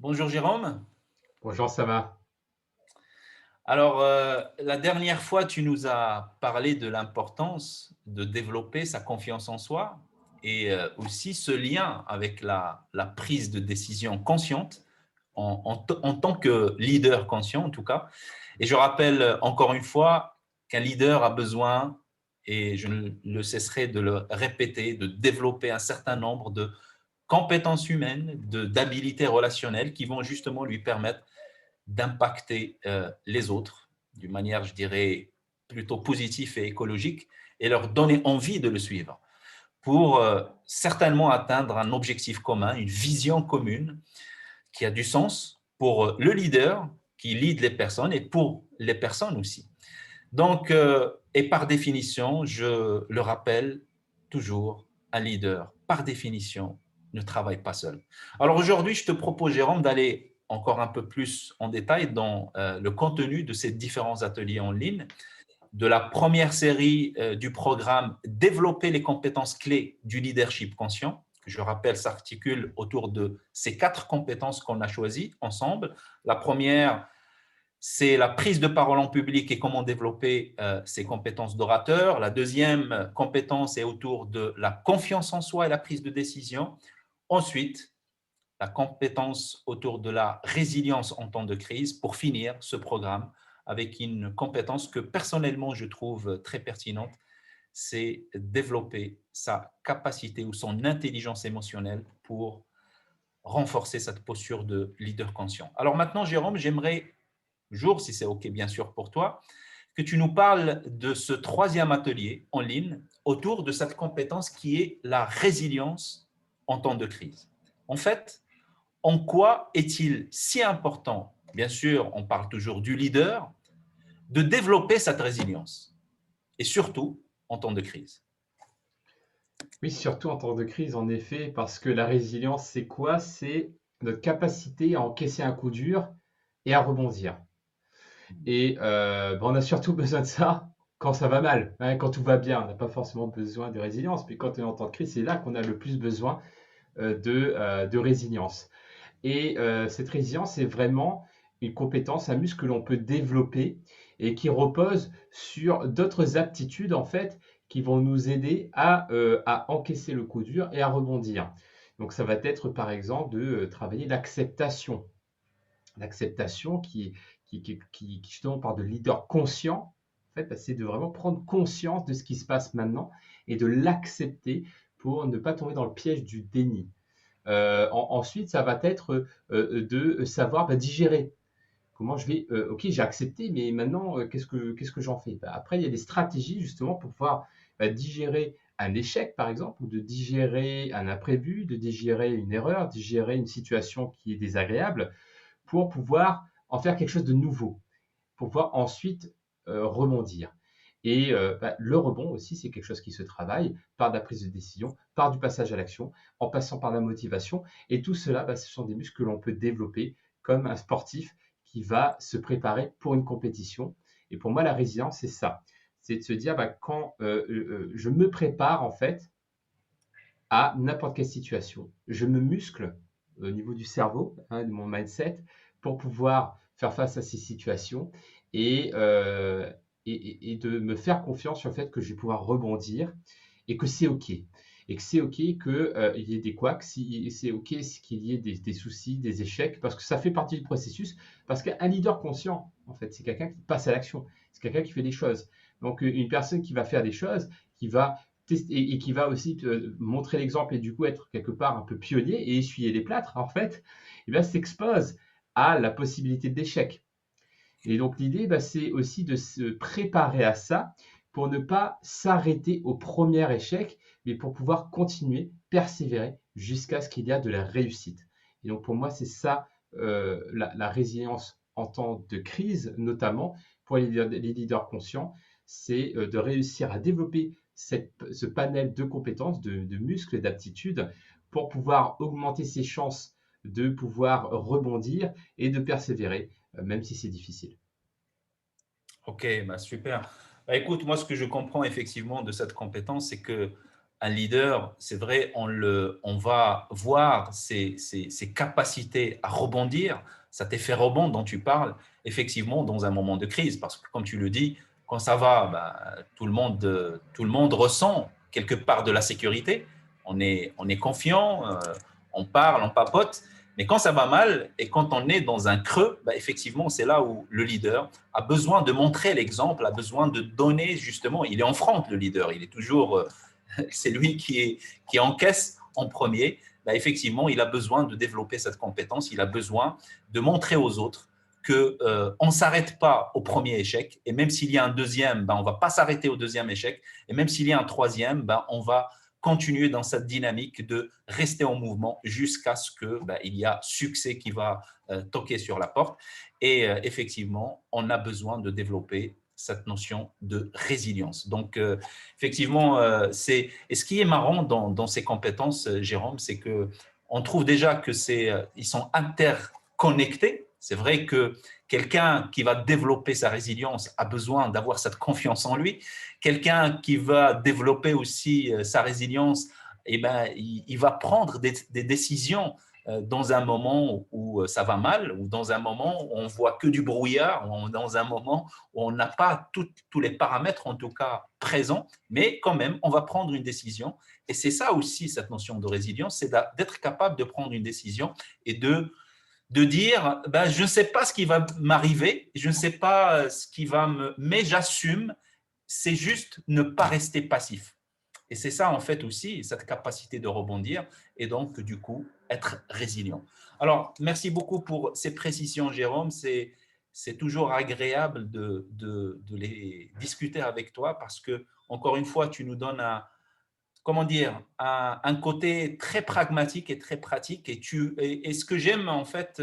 Bonjour Jérôme. Bonjour, ça va? Alors, la dernière fois, tu nous as parlé de l'importance de développer sa confiance en soi et aussi ce lien avec la prise de décision consciente en tant que leader conscient en tout cas. Et je rappelle encore une fois qu'un leader a besoin, et je ne le cesserai de le répéter, de développer un certain nombre de compétences humaines, d'habilités relationnelles qui vont justement lui permettre d'impacter les autres d'une manière, je dirais, plutôt positive et écologique et leur donner envie de le suivre pour certainement atteindre un objectif commun, une vision commune qui a du sens pour le leader qui lead les personnes et pour les personnes aussi. Donc, et par définition, je le rappelle toujours, un leader, par définition, ne travaille pas seul. Alors aujourd'hui, je te propose, Jérôme, d'aller encore un peu plus en détail dans le contenu de ces différents ateliers en ligne, de la première série du programme Développer les compétences clés du leadership conscient, que je rappelle s'articule autour de ces 4 compétences qu'on a choisies ensemble. La première, c'est la prise de parole en public et comment développer ses compétences d'orateur. La deuxième compétence est autour de la confiance en soi et la prise de décision. Ensuite, la compétence autour de la résilience en temps de crise pour finir ce programme avec une compétence que personnellement je trouve très pertinente, c'est développer sa capacité ou son intelligence émotionnelle pour renforcer cette posture de leader conscient. Alors maintenant, Jérôme, j'aimerais jour, si c'est OK bien sûr pour toi, que tu nous parles de ce troisième atelier en ligne autour de cette compétence qui est la résilience en temps de crise. En fait, en quoi est-il si important, bien sûr, on parle toujours du leader, de développer cette résilience et surtout en temps de crise? Oui, surtout en temps de crise, en effet, parce que la résilience, c'est quoi? C'est notre capacité à encaisser un coup dur et à rebondir. Et on a surtout besoin de ça quand ça va mal, hein. Quand tout va bien, on n'a pas forcément besoin de résilience, mais quand on est en temps de crise, c'est là qu'on a le plus besoin de résilience. Et cette résilience, c'est vraiment une compétence, un muscle que l'on peut développer et qui repose sur d'autres aptitudes, en fait, qui vont nous aider à encaisser le coup dur et à rebondir. Donc, ça va être, par exemple, de travailler l'acceptation. L'acceptation qui, justement, part de leader conscient. En fait, bah, c'est de vraiment prendre conscience de ce qui se passe maintenant et de l'accepter pour ne pas tomber dans le piège du déni. Ensuite, ça va être de savoir digérer. Comment je vais, ok, j'ai accepté, mais maintenant, qu'est-ce que j'en fais? Bah, après, il y a des stratégies justement pour pouvoir digérer un échec, par exemple, ou de digérer un imprévu, de digérer une erreur, digérer une situation qui est désagréable, pour pouvoir en faire quelque chose de nouveau, pour pouvoir ensuite rebondir. Et le rebond aussi, c'est quelque chose qui se travaille par de la prise de décision, par du passage à l'action, en passant par la motivation. Et tout cela, ce sont des muscles que l'on peut développer comme un sportif qui va se préparer pour une compétition. Et pour moi, la résilience, c'est ça. C'est de se dire, quand je me prépare en fait à n'importe quelle situation, je me muscle au niveau du cerveau, hein, de mon mindset, pour pouvoir faire face à ces situations et, euh, et de me faire confiance sur le fait que je vais pouvoir rebondir et que c'est OK. Et que c'est OK qu'il y ait des couacs, si, c'est OK qu'il y ait des soucis, des échecs, parce que ça fait partie du processus. Parce qu'un leader conscient, en fait, c'est quelqu'un qui passe à l'action, c'est quelqu'un qui fait des choses. Donc, une personne qui va faire des choses, qui va tester et qui va aussi montrer l'exemple et du coup être quelque part un peu pionnier et essuyer les plâtres, en fait, et bien, s'expose à la possibilité d'échec. Et donc l'idée, c'est aussi de se préparer à ça pour ne pas s'arrêter au premier échec, mais pour pouvoir continuer, persévérer jusqu'à ce qu'il y a de la réussite. Et donc pour moi, c'est ça la résilience en temps de crise, notamment pour les leaders conscients, c'est de réussir à développer ce panel de compétences, de muscles et d'aptitudes pour pouvoir augmenter ses chances de pouvoir rebondir et de persévérer, même si c'est difficile. OK, bah super. Bah, écoute, moi, ce que je comprends effectivement de cette compétence, c'est que un leader, c'est vrai, on va voir ses capacités à rebondir, cet effet rebond dont tu parles, effectivement, dans un moment de crise. Parce que, comme tu le dis, quand ça va, ben, tout le monde ressent quelque part de la sécurité. On est confiant, on parle, on papote. Mais quand ça va mal et quand on est dans un creux, ben, effectivement, c'est là où le leader a besoin de montrer l'exemple, a besoin de donner justement. Il est en front, le leader. Il est toujours c'est lui qui encaisse en premier. Ben, effectivement, il a besoin de développer cette compétence. Il a besoin de montrer aux autres qu'on ne s'arrête pas au premier échec. Et même s'il y a un deuxième, ben, on ne va pas s'arrêter au deuxième échec. Et même s'il y a un troisième, ben, on va continuer dans cette dynamique de rester en mouvement jusqu'à ce qu'il ben, y a succès qui va toquer sur la porte. Et effectivement, on a besoin de développer cette notion de résilience. Donc, effectivement, et ce qui est marrant dans ces compétences, Jérôme, c'est qu'on trouve déjà ils sont interconnectés. C'est vrai que quelqu'un qui va développer sa résilience a besoin d'avoir cette confiance en lui. Quelqu'un qui va développer aussi sa résilience, eh ben, il va prendre des décisions dans un moment où ça va mal, ou dans un moment où on voit que du brouillard, ou dans un moment où on n'a pas tous les paramètres, en tout cas, présents, mais quand même, on va prendre une décision. Et c'est ça aussi, cette notion de résilience, c'est d'être capable de prendre une décision et de dire, ben, je ne sais pas ce qui va m'arriver, je ne sais pas ce qui va mais j'assume, c'est juste ne pas rester passif. Et c'est ça, en fait, aussi, cette capacité de rebondir et donc, du coup, être résilient. Alors, merci beaucoup pour ces précisions, Jérôme. C'est toujours agréable de les discuter avec toi parce que, encore une fois, tu nous donnes comment dire, un côté très pragmatique et très pratique. Et ce que j'aime, en fait,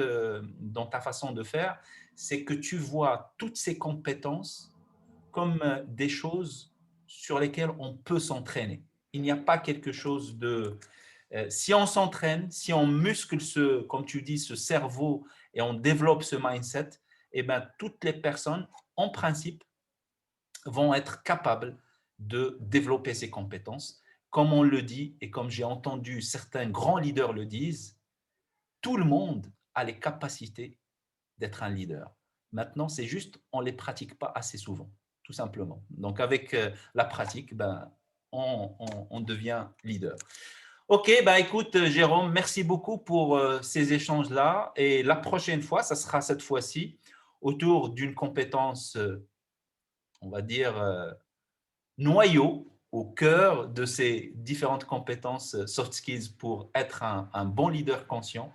dans ta façon de faire, c'est que tu vois toutes ces compétences comme des choses sur lesquelles on peut s'entraîner. Il n'y a pas quelque chose de… si on s'entraîne, si on muscle, comme tu dis, ce cerveau et on développe ce mindset, eh ben, toutes les personnes, en principe, vont être capables de développer ces compétences. Comme on le dit et comme j'ai entendu certains grands leaders le disent, tout le monde a les capacités d'être un leader. Maintenant, c'est juste, on ne les pratique pas assez souvent, tout simplement. Donc, avec la pratique, ben, on devient leader. OK, ben, écoute, Jérôme, merci beaucoup pour ces échanges-là. Et la prochaine fois, ça sera cette fois-ci autour d'une compétence, on va dire, noyau au cœur de ces différentes compétences soft skills pour être un bon leader conscient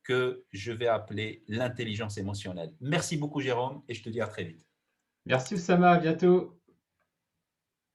que je vais appeler l'intelligence émotionnelle. Merci beaucoup, Jérôme, et je te dis à très vite. Merci Oussama, à bientôt.